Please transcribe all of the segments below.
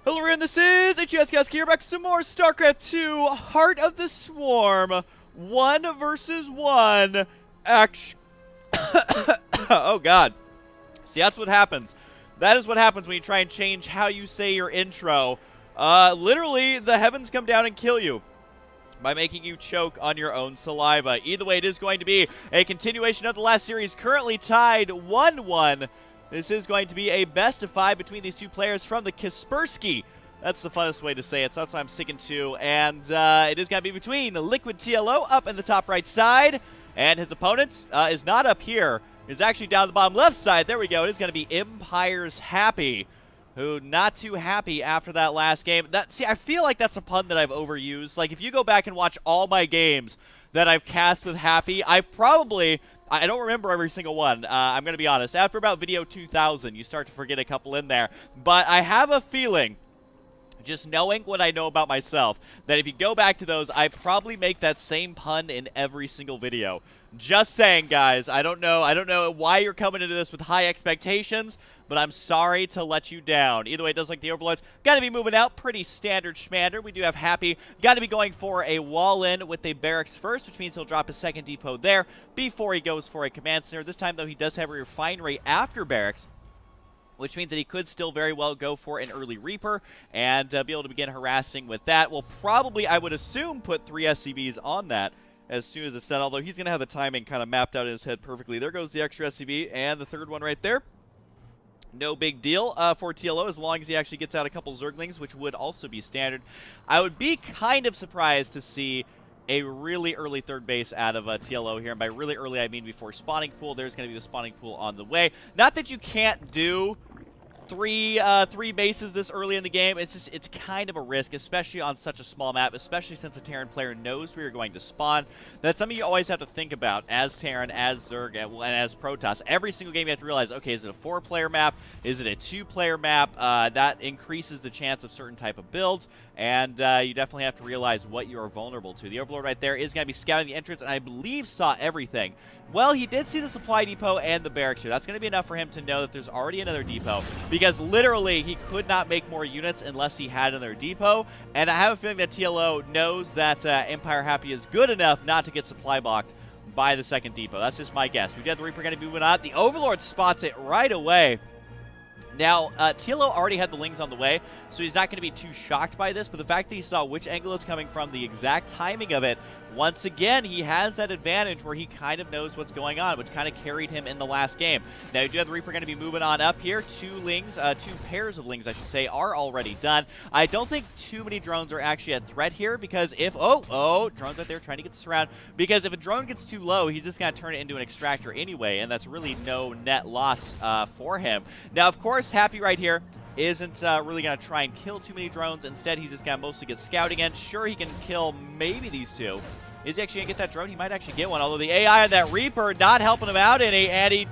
Hello everyone, this is HUSCast here back some more Starcraft 2 Heart of the Swarm 1 versus 1 action. Oh god. See, that's what happens. That is what happens when you try and change how you say your intro. Literally, the heavens come down and kill you by making you choke on your own saliva. Either way, it is going to be a continuation of the last series, currently tied 1-1. This is going to be a best of 5 between these two players from the Kaspersky. That's the funnest way to say it, so that's what I'm sticking to. And it is going to be between Liquid TLO up in the top right side, and his opponent is not up here. Is actually down the bottom left side. There we go. It is going to be Empire's Happy, who not too happy after that last game. See, I feel like that's a pun that I've overused. Like, if you go back and watch all my games that I've cast with Happy, I don't remember every single one. I'm going to be honest. After about video 2000, you start to forget a couple in there. But I have a feeling, just knowing what I know about myself, that if you go back to those, I probably make that same pun in every single video. Just saying, guys. I don't know why you're coming into this with high expectations, but I'm sorry to let you down. Either way, it does like the Overlords. Got to be moving out. Pretty standard schmander. We do have Happy. Got to be going for a wall-in with a barracks first, which means he'll drop his second depot there before he goes for a command center. This time, though, he does have a refinery after barracks, which means that he could still very well go for an early Reaper and be able to begin harassing with that. We'll probably, I would assume, put 3 SCVs on that as soon as it's done, although he's going to have the timing kind of mapped out in his head perfectly. There goes the extra SCV and the third one right there. No big deal for TLO as long as he actually gets out a couple Zerglings, which would also be standard. I would be kind of surprised to see a really early third base out of TLO here. And by really early, I mean before spawning pool. There's going to be the spawning pool on the way. Not that you can't do three bases this early in the game. It's kind of a risk, especially on such a small map, especially since a Terran player knows where you're going to spawn. That's something you always have to think about as Terran, as Zerg, and as Protoss. Every single game you have to realize, okay, is it a 4-player map? Is it a 2-player map? That increases the chance of certain type of builds, and you definitely have to realize what you are vulnerable to. The Overlord right there is going to be scouting the entrance, and I believe saw everything. Well, he did see the supply depot and the barracks here. That's going to be enough for him to know that there's already another depot, because literally he could not make more units unless he had another depot. And I have a feeling that TLO knows that Empire Happy is good enough not to get supply blocked by the second depot. That's just my guess. We've got the Reaper going to be moving on. The Overlord spots it right away. Now, TLO already had the Lings on the way, so he's not going to be too shocked by this, but the fact that he saw which angle it's coming from, the exact timing of it, once again, he has that advantage where he kind of knows what's going on, which kind of carried him in the last game. Now, you do have the Reaper going to be moving on up here. 2 Lings, 2 pairs of Lings, I should say, are already done. I don't think too many drones are actually a threat here, because if, drones out there trying to get this around, because if a drone gets too low, he's just going to turn it into an extractor anyway, and that's really no net loss for him. Now, of course, Happy right here isn't really going to try and kill too many drones. Instead, he's just going to mostly get scouting in. Sure, he can kill maybe these 2. Is he actually going to get that drone? He might actually get one, although the AI on that Reaper not helping him out any, and he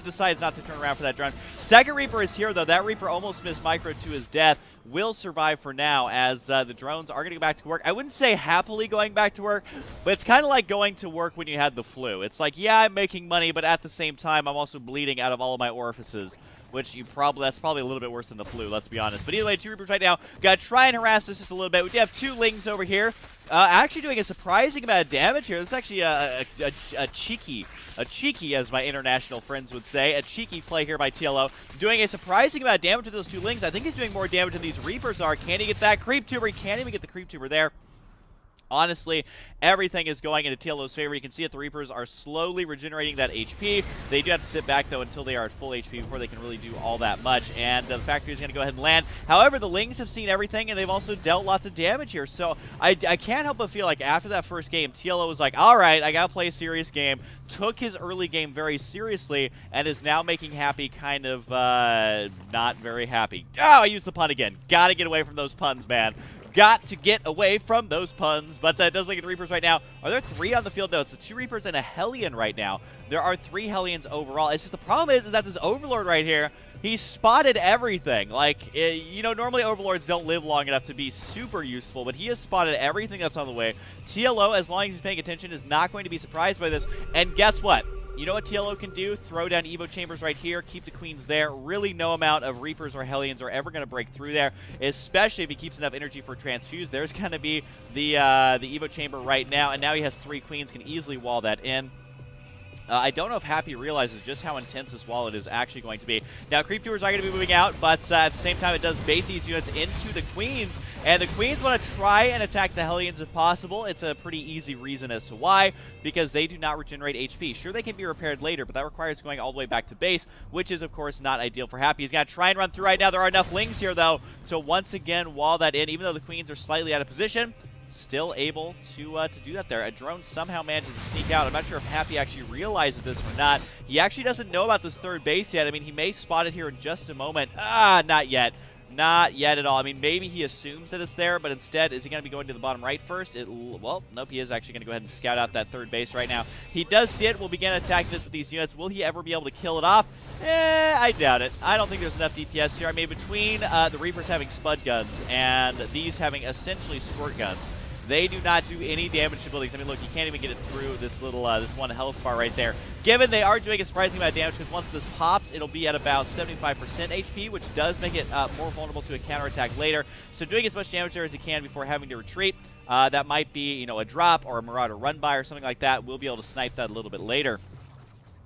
decides not to turn around for that drone. Second Reaper is here, though. That Reaper almost missed Micro to his death. Will survive for now, as the drones are going to go back to work. I wouldn't say happily going back to work, but it's kind of like going to work when you had the flu. It's like, yeah, I'm making money, but at the same time, I'm also bleeding out of all of my orifices, which that's probably a little bit worse than the flu, let's be honest. But either way, 2 Reapers right now. Got to try and harass this just a little bit. We do have 2 Lings over here. Actually doing a surprising amount of damage here. This is actually a cheeky, as my international friends would say, a cheeky play here by TLO. Doing a surprising amount of damage to those 2 Lings. I think he's doing more damage than these Reapers are. Can he get that Creep Tuber? He can't even get the Creep Tuber there. Honestly, everything is going into TLO's favor. You can see that the Reapers are slowly regenerating that HP. They do have to sit back, though, until they are at full HP before they can really do all that much. And the factory is going to go ahead and land. However, the Lings have seen everything, and they've also dealt lots of damage here. So I can't help but feel like after that first game, TLO was like, all right, I got to play a serious game. Took his early game very seriously, and is now making Happy kind of not very happy. Oh, I used the pun again. Got to get away from those puns, man. Got to get away from those puns, but it does look at the Reapers right now. Are there 3 on the field? No, it's the 2 Reapers and a Hellion right now. There are 3 Hellions overall. It's just the problem is that this Overlord right here, he spotted everything. Like, you know, normally Overlords don't live long enough to be super useful, but he has spotted everything that's on the way. TLO, as long as he's paying attention, is not going to be surprised by this. And guess what? you know what TLO can do? Throw down Evo chambers right here, keep the queens there. Really no amount of Reapers or Hellions are ever going to break through there, especially if he keeps enough energy for transfuse. There's going to be the Evo chamber right now, and now he has 3 queens, can easily wall that in. I don't know if Happy realizes just how intense this wallet is actually going to be. Now, Creep Doers are going to be moving out, but at the same time, it does bait these units into the Queens, and the Queens want to try and attack the Hellions if possible. It's a pretty easy reason as to why, because they do not regenerate HP. Sure, they can be repaired later, but that requires going all the way back to base, which is, of course, not ideal for Happy. He's going to try and run through right now. There are enough Lings here, though, to once again wall that in, even though the Queens are slightly out of position. Still able to do that there. A drone somehow manages to sneak out. I'm not sure if Happy actually realizes this or not. He actually doesn't know about this third base yet. I mean, he may spot it here in just a moment. Not yet. Not yet at all. I mean, maybe he assumes that it's there, but instead, is he going to be going to the bottom right first? Well, nope, he is actually going to go ahead and scout out that third base right now. He does see it. Will begin attacking this with these units. Will he ever be able to kill it off? I doubt it. I don't think there's enough DPS here. I mean, between the Reapers having Spud guns and these having essentially squirt guns, they do not do any damage to buildings. I mean, look, you can't even get it through this little, this one health bar right there. Given they are doing a surprising amount of damage, because once this pops, it'll be at about 75% HP, which does make it more vulnerable to a counterattack later. So doing as much damage there as you can before having to retreat. That might be, you know, a drop or a Marauder run by or something like that. We'll be able to snipe that a little bit later,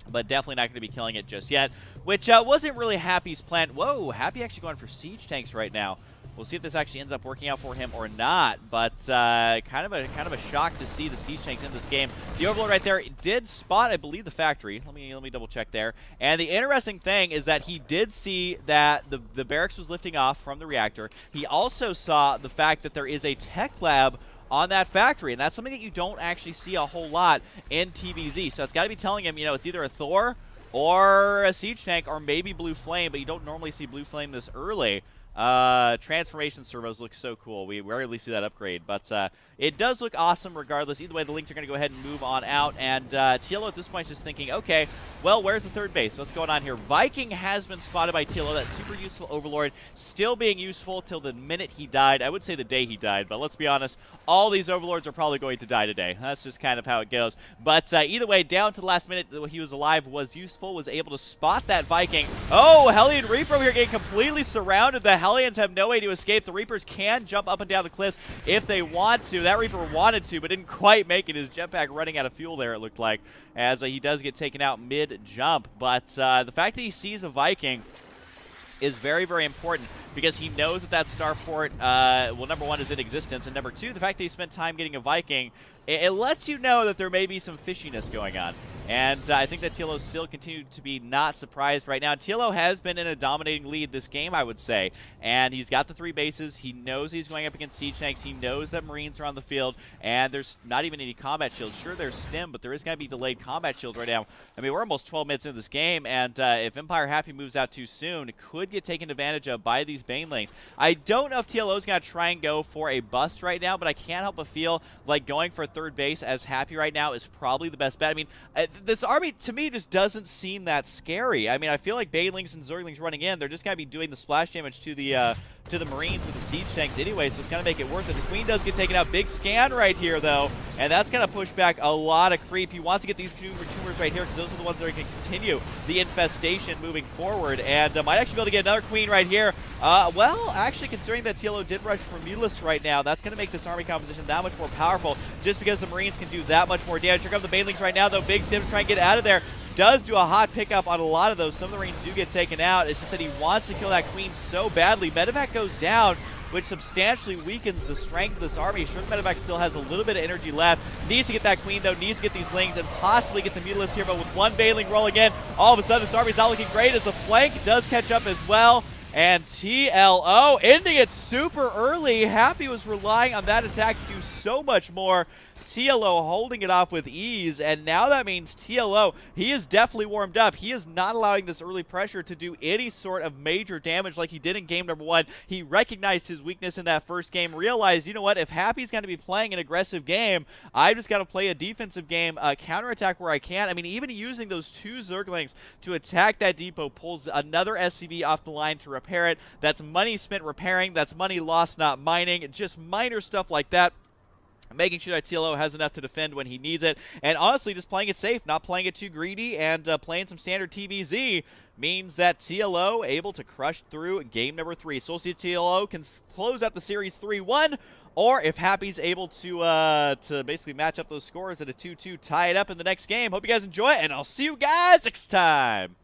but definitely not going to be killing it just yet, which wasn't really Happy's plan. Whoa, Happy actually going for siege tanks right now. We'll see if this actually ends up working out for him or not, but kind of a shock to see the siege tanks in this game. The Overlord right there did spot, I believe, the factory. Let me double check there. And the interesting thing is that he did see that the barracks was lifting off from the reactor. He also saw the fact that there is a tech lab on that factory, and that's something that you don't actually see a whole lot in TvZ. So it's got to be telling him, you know, it's either a Thor or a siege tank or maybe Blue Flame, but you don't normally see Blue Flame this early. Transformation servos look so cool. We rarely see that upgrade, but it does look awesome regardless. Either way, the Lynx are going to go ahead and move on out, and TLO at this point is just thinking, okay, well, where's the third base? What's going on here? Viking has been spotted by TLO. That super useful Overlord still being useful till the minute he died. I would say the day he died, but let's be honest, all these Overlords are probably going to die today. That's just kind of how it goes. But either way, down to the last minute he was alive was useful, was able to spot that Viking. Oh, Hellion Reaper over here getting completely surrounded. The Hellions have no way to escape. The Reapers can jump up and down the cliffs if they want to. That Reaper wanted to, but didn't quite make it. His jetpack running out of fuel there, it looked like, as he does get taken out mid-jump. But the fact that he sees a Viking is very, very important, because he knows that that starport, well, number one, is in existence, and number two, the fact that he spent time getting a Viking, it lets you know that there may be some fishiness going on. And I think that TLO still continued to be not surprised right now. TLO has been in a dominating lead this game, I would say. And he's got the 3 bases. He knows he's going up against siege tanks. He knows that Marines are on the field. And there's not even any combat shields. Sure, there's stim, but there is going to be delayed combat shields right now. I mean, we're almost 12 minutes into this game. And if Empire Happy moves out too soon, it could get taken advantage of by these Banelings. I don't know if TLO is going to try and go for a bust right now, but I can't help but feel like going for a third base as Happy right now is probably the best bet. I mean, this army, to me, just doesn't seem that scary. I mean, I feel like Banelings and Zerglings running in, they're just going to be doing the splash damage to the Marines with the siege tanks anyway, so it's going to make it worth it. The Queen does get taken out. Big scan right here, though, and that's going to push back a lot of creep. He wants to get these tumors right here, because those are the ones that are going to continue the infestation moving forward, and might actually be able to get another Queen right here. Well, actually, considering that TLO did rush for Mutalisk right now, that's going to make this army composition that much more powerful, just because the Marines can do that much more damage. Here come the Banelings right now, though. Big Sim to try and get out of there. Does do a hot pickup on a lot of those. Some of the Marines do get taken out. It's just that he wants to kill that Queen so badly. Medevac goes down, which substantially weakens the strength of this army. Sure, Medevac still has a little bit of energy left. Needs to get that Queen, though. Needs to get these Lings and possibly get the Mutalisk here. But with one Baneling rolling in, all of a sudden this army's not looking great, as the flank does catch up as well. And TLO ending it super early. Happy was relying on that attack to do so much more. TLO holding it off with ease, and now that means TLO, he is definitely warmed up. He is not allowing this early pressure to do any sort of major damage like he did in game number 1. He recognized his weakness in that first game, realized, you know what, if Happy's going to be playing an aggressive game, I just got to play a defensive game, counterattack where I can. I mean, even using those 2 Zerglings to attack that depot pulls another SCV off the line to repair it. That's money spent repairing. That's money lost not mining. Just minor stuff like that. making sure that TLO has enough to defend when he needs it, and honestly just playing it safe, not playing it too greedy, and playing some standard TvZ means that TLO able to crush through game number 3. So we'll see if TLO can close out the series 3-1, or if Happy's able to basically match up those scores at a 2-2, tie it up in the next game. Hope you guys enjoy it, and I'll see you guys next time.